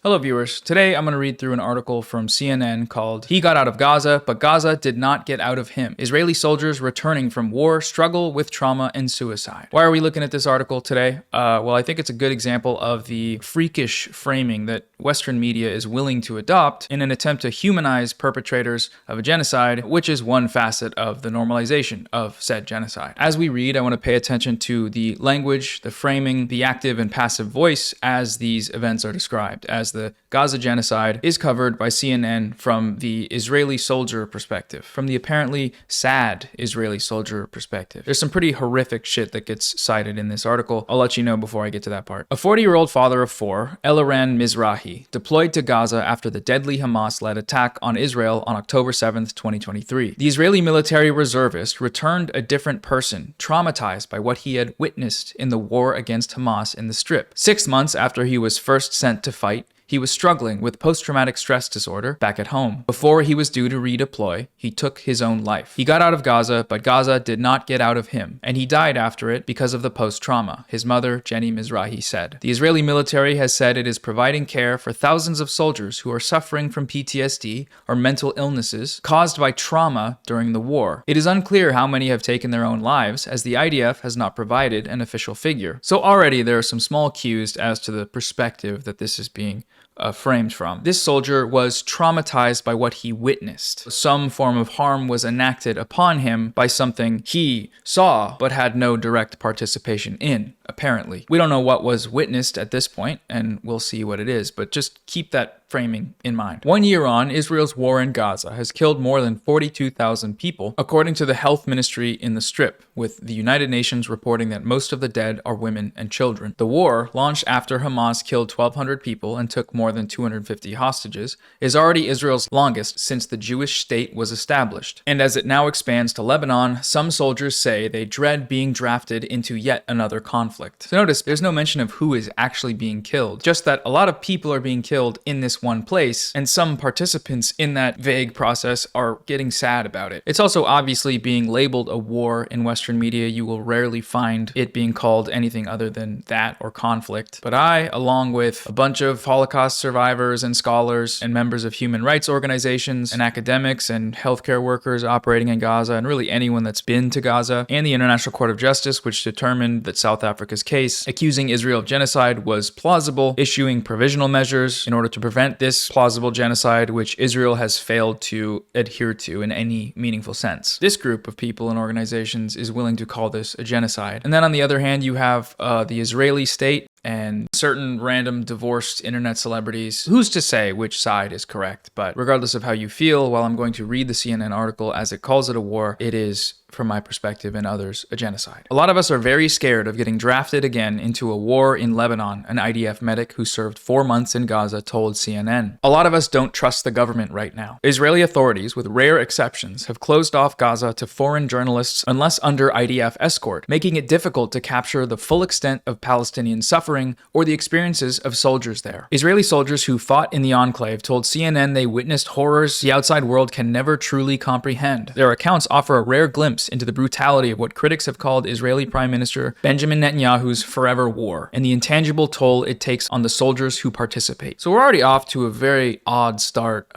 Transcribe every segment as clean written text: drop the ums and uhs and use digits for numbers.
Hello viewers, today I'm going to read through an article from CNN called "He Got Out of Gaza, but Gaza Did Not Get Out of Him. Israeli Soldiers Returning from War Struggle with Trauma and Suicide." Why are we looking at this article today? Well, I think it's a good example of the freakish framing that Western media is willing to adopt in an attempt to humanize perpetrators of a genocide, which is one facet of the normalization of said genocide. As we read, I want to pay attention to the language, the framing, the active and passive voice as these events are described, as the Gaza genocide is covered by CNN from the Israeli soldier perspective, from the apparently sad Israeli soldier perspective. There's some pretty horrific shit that gets cited in this article. I'll let you know before I get to that part. A 40-year-old father of four, Eliran Mizrahi, deployed to Gaza after the deadly Hamas-led attack on Israel on October 7th, 2023. The Israeli military reservist returned a different person, traumatized by what he had witnessed in the war against Hamas in the Strip. 6 months after he was first sent to fight, he was struggling with post-traumatic stress disorder back at home. Before he was due to redeploy, he took his own life. He got out of Gaza, but Gaza did not get out of him, and he died after it because of the post-trauma, his mother, Jenny Mizrahi, said. The Israeli military has said it is providing care for thousands of soldiers who are suffering from PTSD or mental illnesses caused by trauma during the war. It is unclear how many have taken their own lives, as the IDF has not provided an official figure. So already there are some small cues as to the perspective that this is being framed from. This soldier was traumatized by what he witnessed. Some form of harm was enacted upon him by something he saw but had no direct participation in, apparently. We don't know what was witnessed at this point, and we'll see what it is, but just keep that framing in mind. 1 year on, Israel's war in Gaza has killed more than 42,000 people, according to the health ministry in the Strip, with the United Nations reporting that most of the dead are women and children. The war, launched after Hamas killed 1,200 people and took more than 250 hostages, is already Israel's longest since the Jewish state was established. And as it now expands to Lebanon, some soldiers say they dread being drafted into yet another conflict. So notice, there's no mention of who is actually being killed, just that a lot of people are being killed in this one place, and some participants in that vague process are getting sad about it. It's also obviously being labeled a war in Western media. You will rarely find it being called anything other than that or conflict. But I, along with a bunch of Holocaust survivors and scholars and members of human rights organizations and academics and healthcare workers operating in Gaza, and really anyone that's been to Gaza, and the International Court of Justice, which determined that South Africa's case accusing Israel of genocide was plausible, issuing provisional measures in order to prevent this plausible genocide, which Israel has failed to adhere to in any meaningful sense. This group of people and organizations is willing to call this a genocide. And then on the other hand, you have the Israeli state and certain random divorced internet celebrities. Who's to say which side is correct? But regardless of how you feel, while I'm going to read the CNN article as it calls it a war, it is, from my perspective and others, a genocide. A lot of us are very scared of getting drafted again into a war in Lebanon, an IDF medic who served 4 months in Gaza told CNN. A lot of us don't trust the government right now. Israeli authorities, with rare exceptions, have closed off Gaza to foreign journalists unless under IDF escort, making it difficult to capture the full extent of Palestinian suffering or the experiences of soldiers there. Israeli soldiers who fought in the enclave told CNN they witnessed horrors the outside world can never truly comprehend. Their accounts offer a rare glimpse into the brutality of what critics have called Israeli Prime Minister Benjamin Netanyahu's forever war, and the intangible toll it takes on the soldiers who participate. So we're already off to a very odd start.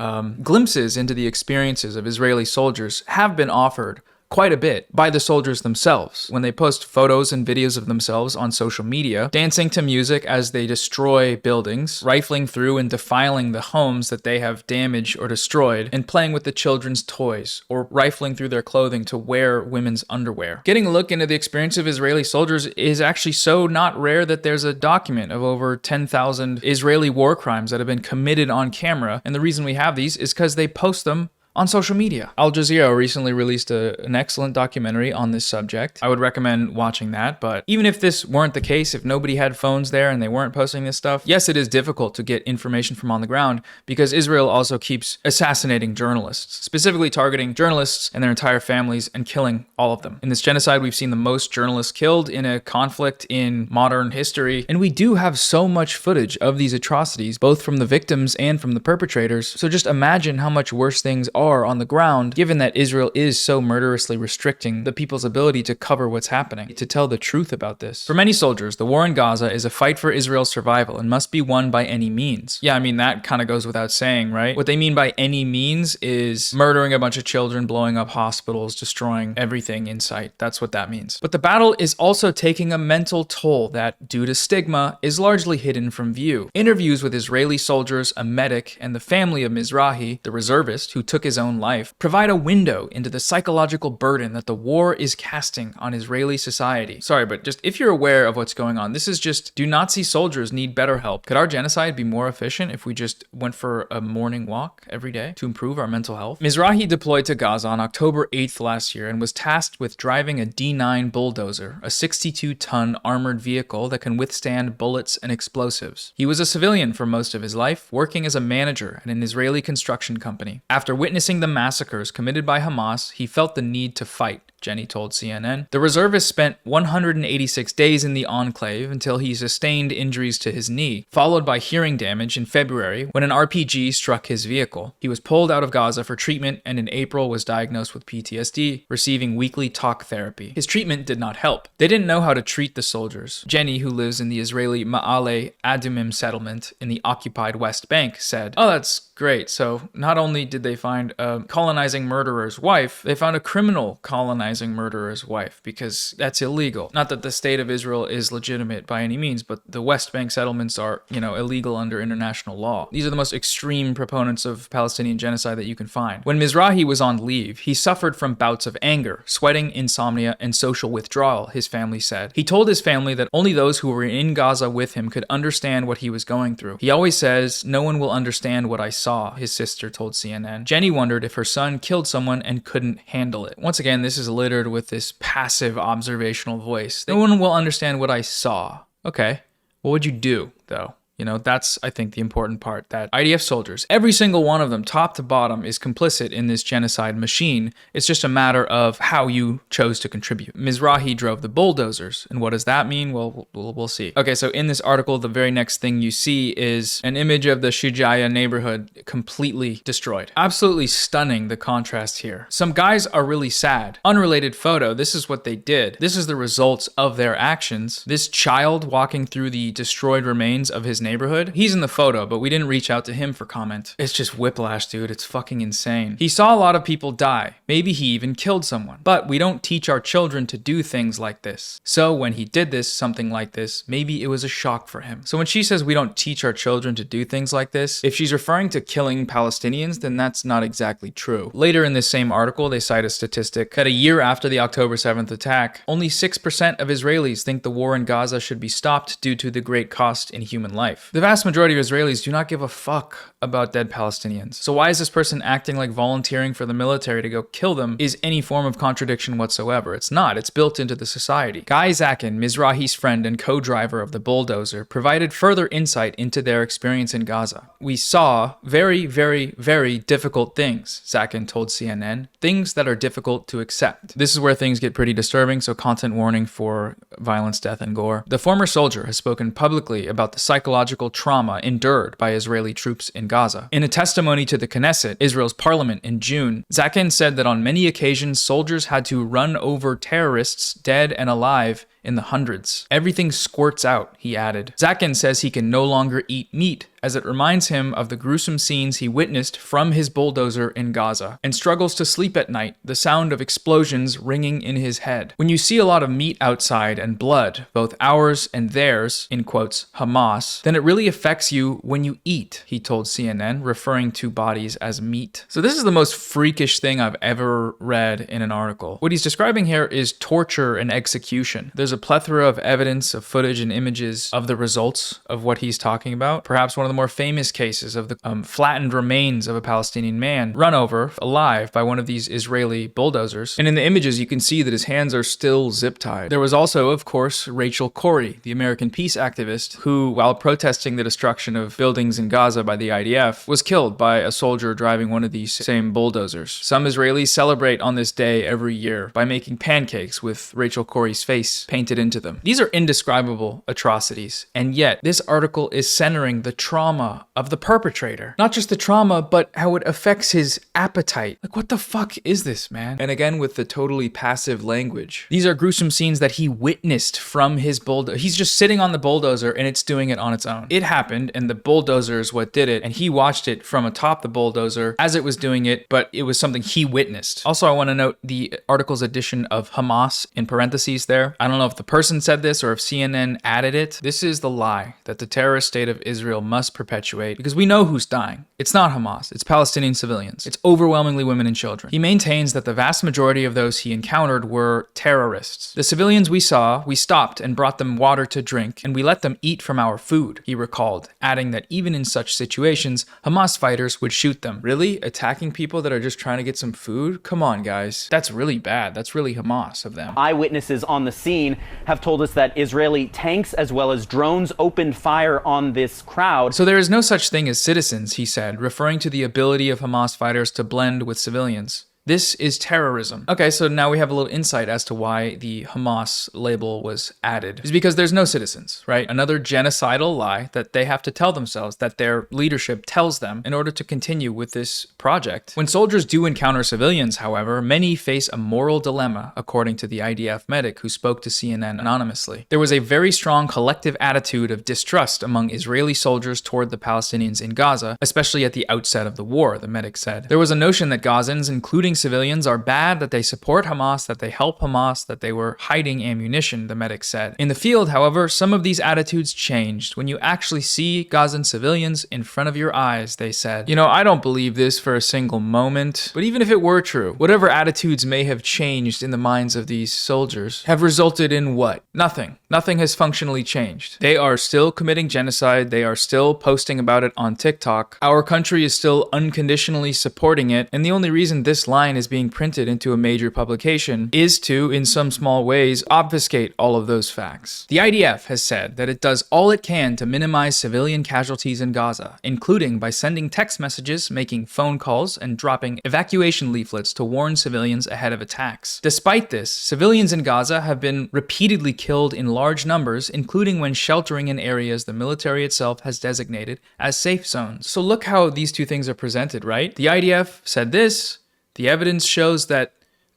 Glimpses into the experiences of Israeli soldiers have been offered quite a bit by the soldiers themselves when they post photos and videos of themselves on social media, dancing to music as they destroy buildings, rifling through and defiling the homes that they have damaged or destroyed, and playing with the children's toys, or rifling through their clothing to wear women's underwear. Getting a look into the experience of Israeli soldiers is actually so not rare that there's a document of over 10,000 Israeli war crimes that have been committed on camera, and the reason we have these is because they post them on social media. Al Jazeera recently released an excellent documentary on this subject. I would recommend watching that, but even if this weren't the case, if nobody had phones there and they weren't posting this stuff, yes, it is difficult to get information from on the ground because Israel also keeps assassinating journalists, specifically targeting journalists and their entire families and killing all of them. In this genocide, we've seen the most journalists killed in a conflict in modern history, and we do have so much footage of these atrocities, both from the victims and from the perpetrators. So just imagine how much worse things are on the ground, given that Israel is so murderously restricting the people's ability to cover what's happening, to tell the truth about this. For many soldiers, the war in Gaza is a fight for Israel's survival and must be won by any means. Yeah, I mean, that kind of goes without saying, right? What they mean by any means is murdering a bunch of children, blowing up hospitals, destroying everything in sight. That's what that means. But the battle is also taking a mental toll that, due to stigma, is largely hidden from view. Interviews with Israeli soldiers, a medic, and the family of Mizrahi, the reservist who took his own life, provide a window into the psychological burden that the war is casting on Israeli society. Sorry, but just if you're aware of what's going on, this is just, do Nazi soldiers need better help? Could our genocide be more efficient if we just went for a morning walk every day to improve our mental health? Mizrahi deployed to Gaza on October 8th last year and was tasked with driving a D9 bulldozer, a 62-ton armored vehicle that can withstand bullets and explosives. He was a civilian for most of his life, working as a manager at an Israeli construction company. After witnessing the massacres committed by Hamas, he felt the need to fight, Jenny told CNN. The reservist spent 186 days in the enclave until he sustained injuries to his knee, followed by hearing damage in February when an RPG struck his vehicle. He was pulled out of Gaza for treatment and in April was diagnosed with PTSD, receiving weekly talk therapy. His treatment did not help. They didn't know how to treat the soldiers. Jenny, who lives in the Israeli Ma'ale Adumim settlement in the occupied West Bank, said, "Oh, that's great. So not only did they find a colonizing murderer's wife, they found a criminal colonizing murderer's wife, because that's illegal. Not that the state of Israel is legitimate by any means, but the West Bank settlements are, illegal under international law. These are the most extreme proponents of Palestinian genocide that you can find." When Mizrahi was on leave, he suffered from bouts of anger, sweating, insomnia, and social withdrawal, his family said. He told his family that only those who were in Gaza with him could understand what he was going through. He always says, "No one will understand what I saw," his sister told CNN. Jenny wondered if her son killed someone and couldn't handle it. Once again, this is littered with this passive observational voice. No one will understand what I saw. Okay, what would you do, though? That's, I think, the important part, that IDF soldiers, every single one of them, top to bottom, is complicit in this genocide machine. It's just a matter of how you chose to contribute. Mizrahi drove the bulldozers, and what does that mean? Well, we'll see. Okay, so in this article, the very next thing you see is an image of the Shujaya neighborhood completely destroyed. Absolutely stunning, the contrast here. Some guys are really sad. Unrelated photo, this is what they did. This is the results of their actions. This child walking through the destroyed remains of his neighborhood, he's in the photo, but we didn't reach out to him for comment. It's just whiplash, dude. It's fucking insane. He saw a lot of people die. Maybe he even killed someone. But we don't teach our children to do things like this. So when he did this, something like this, maybe it was a shock for him. So when she says we don't teach our children to do things like this, if she's referring to killing Palestinians, then that's not exactly true. Later in this same article, they cite a statistic that a year after the October 7th attack, only 6% of Israelis think the war in Gaza should be stopped due to the great cost in human life. The vast majority of Israelis do not give a fuck about dead Palestinians. So why is this person acting like volunteering for the military to go kill them is any form of contradiction whatsoever? It's not. It's built into the society. Guy Zakin, Mizrahi's friend and co-driver of the bulldozer, provided further insight into their experience in Gaza. "We saw very, very, very difficult things," Zakin told CNN. "Things that are difficult to accept." This is where things get pretty disturbing, so content warning for violence, death, and gore. The former soldier has spoken publicly about the psychological trauma endured by Israeli troops in Gaza. In a testimony to the Knesset, Israel's parliament, in June, Zakin said that on many occasions soldiers had to run over terrorists, dead and alive, in the hundreds. "Everything squirts out," he added. Zakin says he can no longer eat meat, as it reminds him of the gruesome scenes he witnessed from his bulldozer in Gaza, and struggles to sleep at night, the sound of explosions ringing in his head. "When you see a lot of meat outside and blood, both ours and theirs," in quotes, Hamas, "then it really affects you when you eat," he told CNN, referring to bodies as meat. So this is the most freakish thing I've ever read in an article. What he's describing here is torture and execution. There's a plethora of evidence, of footage and images of the results of what he's talking about. Perhaps one of the more famous cases of the flattened remains of a Palestinian man run over alive by one of these Israeli bulldozers. And in the images, you can see that his hands are still zip-tied. There was also, of course, Rachel Corrie, the American peace activist, who, while protesting the destruction of buildings in Gaza by the IDF, was killed by a soldier driving one of these same bulldozers. Some Israelis celebrate on this day every year by making pancakes with Rachel Corrie's face painted painted into them. These are indescribable atrocities, and yet this article is centering the trauma of the perpetrator. Not just the trauma, but how it affects his appetite. Like, what the fuck is this, man? And again, with the totally passive language. These are gruesome scenes that he witnessed from his bulldozer. He's just sitting on the bulldozer and it's doing it on its own. It happened and the bulldozer is what did it, and he watched it from atop the bulldozer as it was doing it, but it was something he witnessed. Also, I want to note the article's addition of Hamas in parentheses there. I don't know if the person said this or if CNN added it. This is the lie that the terrorist state of Israel must perpetuate, because we know who's dying. It's not Hamas, it's Palestinian civilians. It's overwhelmingly women and children. He maintains that the vast majority of those he encountered were terrorists. The civilians we saw, we stopped and brought them water to drink, and we let them eat from our food, he recalled, adding that even in such situations, Hamas fighters would shoot them. Really? Attacking people that are just trying to get some food? Come on, guys. That's really bad. That's really Hamas of them. Eyewitnesses on the scene have told us that Israeli tanks as well as drones opened fire on this crowd. So there is no such thing as citizens, he said, referring to the ability of Hamas fighters to blend with civilians. This is terrorism. Okay, so now we have a little insight as to why the Hamas label was added. It's because there's no citizens, right? Another genocidal lie that they have to tell themselves, that their leadership tells them in order to continue with this project. When soldiers do encounter civilians, however, many face a moral dilemma, according to the IDF medic who spoke to CNN anonymously. There was a very strong collective attitude of distrust among Israeli soldiers toward the Palestinians in Gaza, especially at the outset of the war, the medic said. There was a notion that Gazans, including civilians, are bad, that they support Hamas, that they help Hamas, that they were hiding ammunition, the medic said. In the field, however, some of these attitudes changed when you actually see Gazan civilians in front of your eyes, they said. You know, I don't believe this for a single moment, but even if it were true, whatever attitudes may have changed in the minds of these soldiers have resulted in what? Nothing. Nothing has functionally changed. They are still committing genocide. They are still posting about it on TikTok. Our country is still unconditionally supporting it, and the only reason this line is being printed into a major publication is to, in some small ways, obfuscate all of those facts. The IDF has said that it does all it can to minimize civilian casualties in Gaza, including by sending text messages, making phone calls, and dropping evacuation leaflets to warn civilians ahead of attacks. Despite this, civilians in Gaza have been repeatedly killed in large numbers, including when sheltering in areas the military itself has designated as safe zones. So look how these two things are presented, right? The IDF said this. The evidence shows that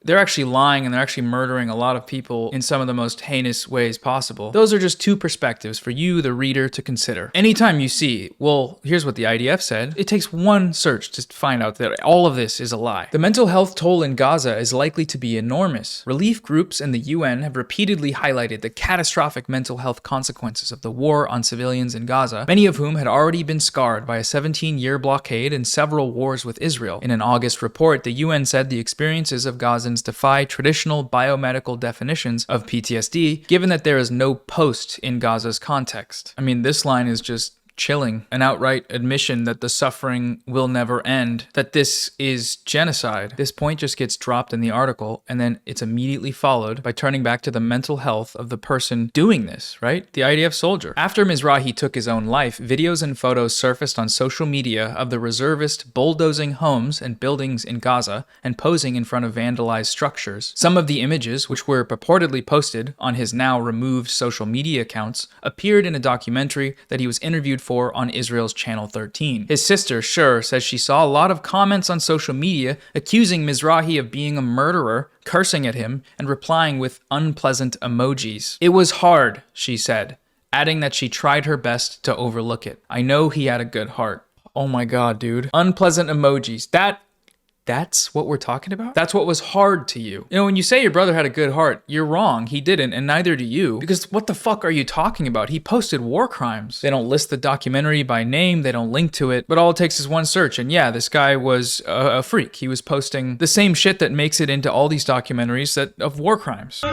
they're actually lying and they're actually murdering a lot of people in some of the most heinous ways possible. Those are just two perspectives for you, the reader, to consider. Anytime you see, well, here's what the IDF said, it takes one search to find out that all of this is a lie. The mental health toll in Gaza is likely to be enormous. Relief groups and the UN have repeatedly highlighted the catastrophic mental health consequences of the war on civilians in Gaza, many of whom had already been scarred by a 17-year blockade and several wars with Israel. In an August report, the UN said the experiences of Gazans defy traditional biomedical definitions of PTSD, given that there is no post in Gaza's context. I mean, this line is just chilling, an outright admission that the suffering will never end, that this is genocide. This point just gets dropped in the article, and then it's immediately followed by turning back to the mental health of the person doing this, right? The IDF soldier. After Mizrahi took his own life, videos and photos surfaced on social media of the reservist bulldozing homes and buildings in Gaza and posing in front of vandalized structures. Some of the images, which were purportedly posted on his now removed social media accounts, appeared in a documentary that he was interviewed for on Israel's Channel 13. His sister, Shur, says she saw a lot of comments on social media accusing Mizrahi of being a murderer, cursing at him, and replying with unpleasant emojis. It was hard, she said, adding that she tried her best to overlook it. I know he had a good heart. Oh my god, dude. Unpleasant emojis. That's what we're talking about? That's what was hard to you. You know, when you say your brother had a good heart, you're wrong. He didn't, and neither do you. Because what the fuck are you talking about? He posted war crimes. They don't list the documentary by name. They don't link to it. But all it takes is one search. And yeah, this guy was a freak. He was posting the same shit that makes it into all these documentaries of war crimes.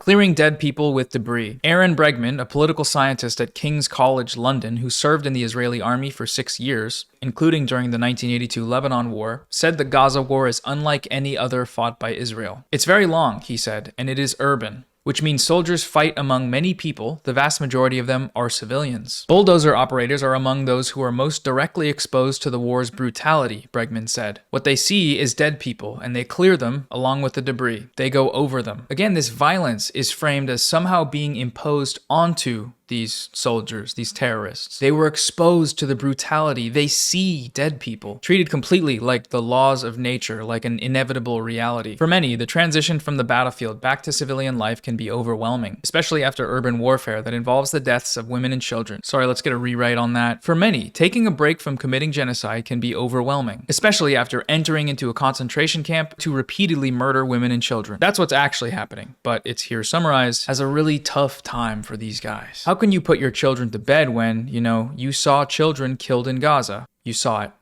Clearing dead people with debris. Aaron Bregman, a political scientist at King's College London who served in the Israeli army for 6 years, including during the 1982 Lebanon War, said the Gaza war is unlike any other fought by Israel. It's very long, he said, and it is urban. which means soldiers fight among many people. The vast majority of them are civilians. Bulldozer operators are among those who are most directly exposed to the war's brutality, Bregman said. What they see is dead people, and they clear them along with the debris. They go over them. Again, this violence is framed as somehow being imposed onto these soldiers, these terrorists. They were exposed to the brutality. They see dead people, treated completely like the laws of nature, like an inevitable reality. For many, the transition from the battlefield back to civilian life can be overwhelming, especially after urban warfare that involves the deaths of women and children. Sorry, let's get a rewrite on that. For many, taking a break from committing genocide can be overwhelming, especially after entering into a concentration camp to repeatedly murder women and children. That's what's actually happening, but it's here summarized as a really tough time for these guys. How can you put your children to bed when, you saw children killed in Gaza? You saw it.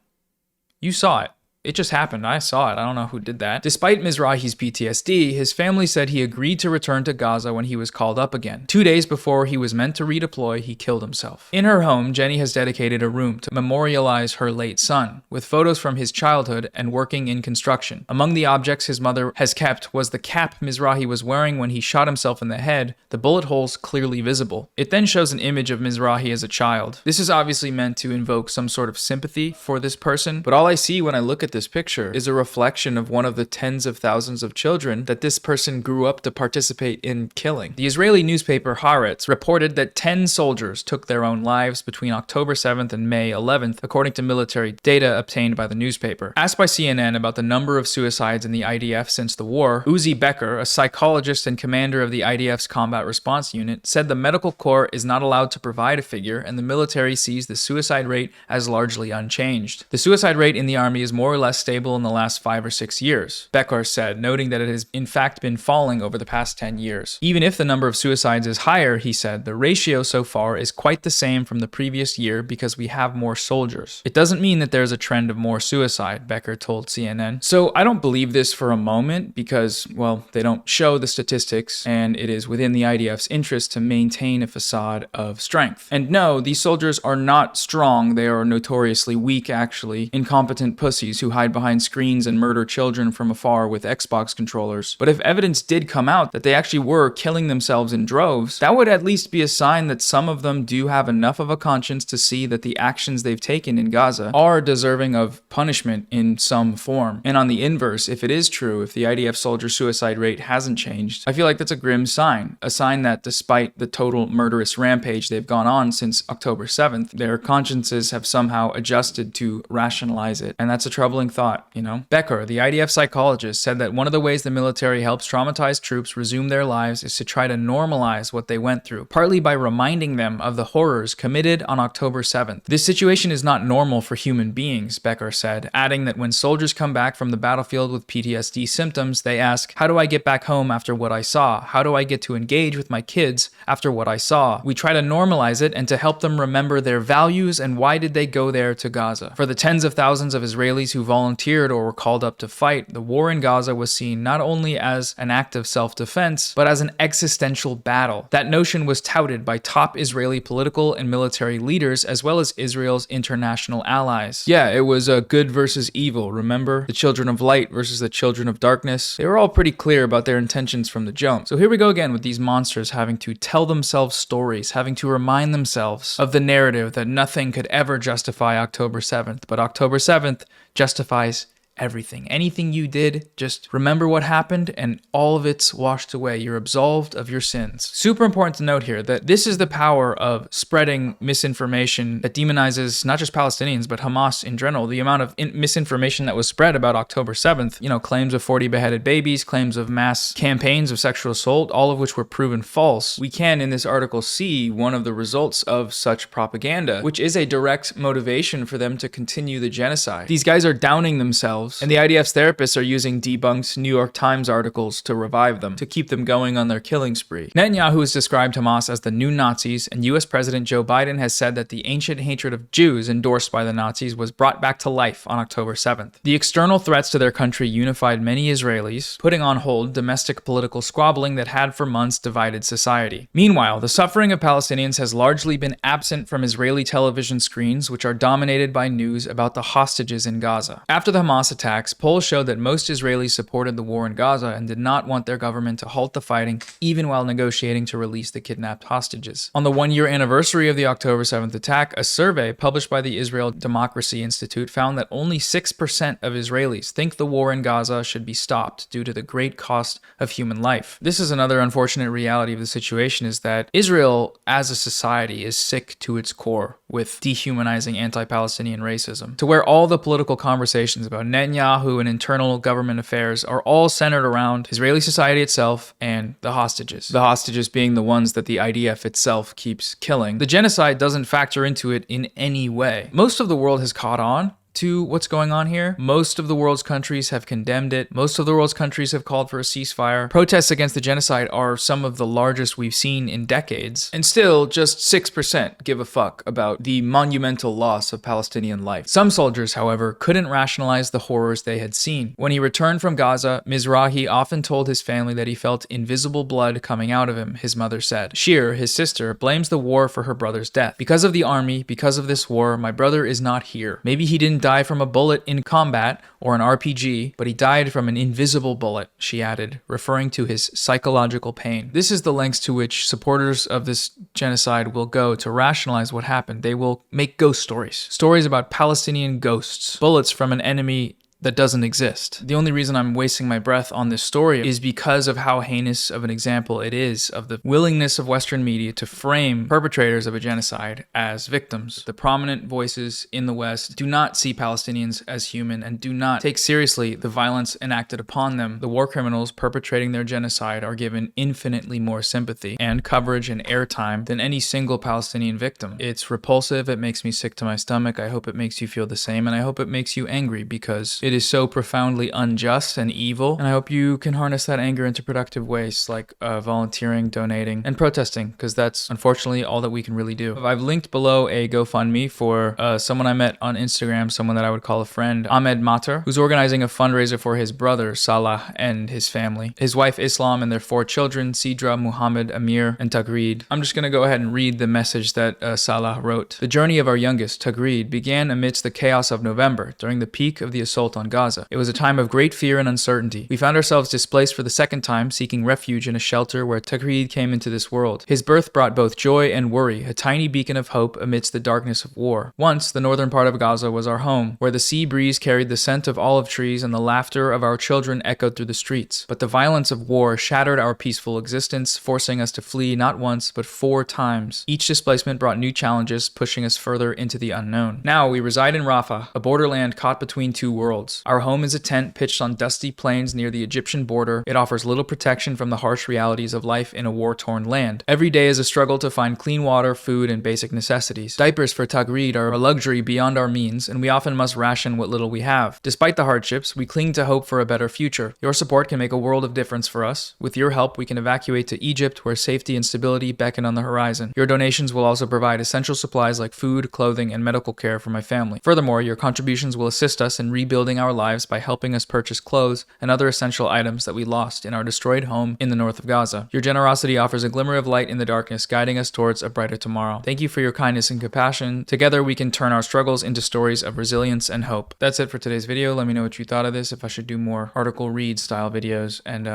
You saw it. It just happened. I saw it. I don't know who did that. Despite Mizrahi's PTSD, his family said he agreed to return to Gaza when he was called up again. 2 days before he was meant to redeploy, he killed himself. In her home, Jenny has dedicated a room to memorialize her late son, with photos from his childhood and working in construction. Among the objects his mother has kept was the cap Mizrahi was wearing when he shot himself in the head, the bullet holes clearly visible. It then shows an image of Mizrahi as a child. This is obviously meant to invoke some sort of sympathy for this person, but all I see when I look at this picture is a reflection of one of the tens of thousands of children that this person grew up to participate in killing. The Israeli newspaper Haaretz reported that 10 soldiers took their own lives between October 7th and May 11th, according to military data obtained by the newspaper. Asked by CNN about the number of suicides in the IDF since the war, Uzi Becker, a psychologist and commander of the IDF's Combat Response Unit, said the medical corps is not allowed to provide a figure, and the military sees the suicide rate as largely unchanged. The suicide rate in the army is more or less stable in the last 5 or 6 years, Becker said, noting that it has in fact been falling over the past 10 years. Even if the number of suicides is higher, he said, the ratio so far is quite the same from the previous year because we have more soldiers. It doesn't mean that there's a trend of more suicide, Becker told CNN. So I don't believe this for a moment because, well, they don't show the statistics, and it is within the IDF's interest to maintain a facade of strength. And no, these soldiers are not strong. They are notoriously weak, actually, incompetent pussies who hide behind screens and murder children from afar with Xbox controllers. But if evidence did come out that they actually were killing themselves in droves, that would at least be a sign that some of them do have enough of a conscience to see that the actions they've taken in Gaza are deserving of punishment in some form. And on the inverse, if it is true, if the IDF soldier suicide rate hasn't changed, I feel like that's a grim sign. A sign that despite the total murderous rampage they've gone on since October 7th, their consciences have somehow adjusted to rationalize it. And that's a troubling thought, Becker, the IDF psychologist, said that one of the ways the military helps traumatized troops resume their lives is to try to normalize what they went through, partly by reminding them of the horrors committed on October 7th. This situation is not normal for human beings, Becker said, adding that when soldiers come back from the battlefield with PTSD symptoms, they ask, how do I get back home after what I saw? How do I get to engage with my kids after what I saw? We try to normalize it and to help them remember their values and why did they go there to Gaza. For the tens of thousands of Israelis who volunteered or were called up to fight, the war in Gaza was seen not only as an act of self-defense, but as an existential battle. That notion was touted by top Israeli political and military leaders, as well as Israel's international allies. Yeah, it was a good versus evil, remember? The children of light versus the children of darkness. They were all pretty clear about their intentions from the jump. So here we go again with these monsters having to tell themselves stories, having to remind themselves of the narrative that nothing could ever justify October 7th, but October 7th justifies everything. Anything you did, just remember what happened and all of it's washed away. You're absolved of your sins. Super important to note here that this is the power of spreading misinformation that demonizes not just Palestinians, but Hamas in general. The amount of misinformation that was spread about October 7th, claims of 40 beheaded babies, claims of mass campaigns of sexual assault, all of which were proven false. We can, in this article, see one of the results of such propaganda, which is a direct motivation for them to continue the genocide. These guys are downing themselves, and the IDF's therapists are using debunked New York Times articles to revive them, to keep them going on their killing spree. Netanyahu has described Hamas as the new Nazis, and US President Joe Biden has said that the ancient hatred of Jews endorsed by the Nazis was brought back to life on October 7th. The external threats to their country unified many Israelis, putting on hold domestic political squabbling that had for months divided society. Meanwhile, the suffering of Palestinians has largely been absent from Israeli television screens, which are dominated by news about the hostages in Gaza. After the Hamas attacks, polls showed that most Israelis supported the war in Gaza and did not want their government to halt the fighting, even while negotiating to release the kidnapped hostages. On the one-year anniversary of the October 7th attack, a survey published by the Israel Democracy Institute found that only 6% of Israelis think the war in Gaza should be stopped due to the great cost of human life. This is another unfortunate reality of the situation, is that Israel as a society is sick to its core with dehumanizing anti-Palestinian racism, to where all the political conversations about Netanyahu and internal government affairs are all centered around Israeli society itself and the hostages. The hostages being the ones that the IDF itself keeps killing. The genocide doesn't factor into it in any way. Most of the world has caught on to what's going on here. Most of the world's countries have condemned it. Most of the world's countries have called for a ceasefire. Protests against the genocide are some of the largest we've seen in decades. And still, just 6% give a fuck about the monumental loss of Palestinian life. Some soldiers, however, couldn't rationalize the horrors they had seen. When he returned from Gaza, Mizrahi often told his family that he felt invisible blood coming out of him, his mother said. Shir, his sister, blames the war for her brother's death. Because of the army, because of this war, my brother is not here. Maybe he didn't die from a bullet in combat or an RPG, but he died from an invisible bullet, she added, referring to his psychological pain. This is the lengths to which supporters of this genocide will go to rationalize what happened. They will make ghost stories. Stories about Palestinian ghosts, bullets from an enemy that doesn't exist. The only reason I'm wasting my breath on this story is because of how heinous of an example it is of the willingness of Western media to frame perpetrators of a genocide as victims. The prominent voices in the West do not see Palestinians as human and do not take seriously the violence enacted upon them. The war criminals perpetrating their genocide are given infinitely more sympathy and coverage and airtime than any single Palestinian victim. It's repulsive. It makes me sick to my stomach. I hope it makes you feel the same, and I hope it makes you angry, because it is so profoundly unjust and evil, and I hope you can harness that anger into productive ways like volunteering, donating, and protesting, because that's unfortunately all that we can really do. I've linked below a GoFundMe for someone I met on Instagram, someone that I would call a friend, Ahmed Matar, who's organizing a fundraiser for his brother, Salah, and his family, his wife, Islam, and their 4 children, Sidra, Muhammad, Amir, and Tagreed. I'm just going to go ahead and read the message that Salah wrote. The journey of our youngest, Tagreed, began amidst the chaos of November, during the peak of the assault on Gaza. It was a time of great fear and uncertainty. We found ourselves displaced for the second time, seeking refuge in a shelter where Tagreed came into this world. His birth brought both joy and worry, a tiny beacon of hope amidst the darkness of war. Once, the northern part of Gaza was our home, where the sea breeze carried the scent of olive trees and the laughter of our children echoed through the streets. But the violence of war shattered our peaceful existence, forcing us to flee not once, but 4 times. Each displacement brought new challenges, pushing us further into the unknown. Now, we reside in Rafah, a borderland caught between 2 worlds. Our home is a tent pitched on dusty plains near the Egyptian border. It offers little protection from the harsh realities of life in a war-torn land. Every day is a struggle to find clean water, food, and basic necessities. Diapers for Tagreed are a luxury beyond our means, and we often must ration what little we have. Despite the hardships, we cling to hope for a better future. Your support can make a world of difference for us. With your help, we can evacuate to Egypt, where safety and stability beckon on the horizon. Your donations will also provide essential supplies like food, clothing, and medical care for my family. Furthermore, your contributions will assist us in rebuilding our lives by helping us purchase clothes and other essential items that we lost in our destroyed home in the north of Gaza. Your generosity offers a glimmer of light in the darkness, guiding us towards a brighter tomorrow. Thank you for your kindness and compassion. Together, we can turn our struggles into stories of resilience and hope. That's it for today's video. Let me know what you thought of this, if I should do more article read style videos, and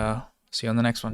see you on the next one.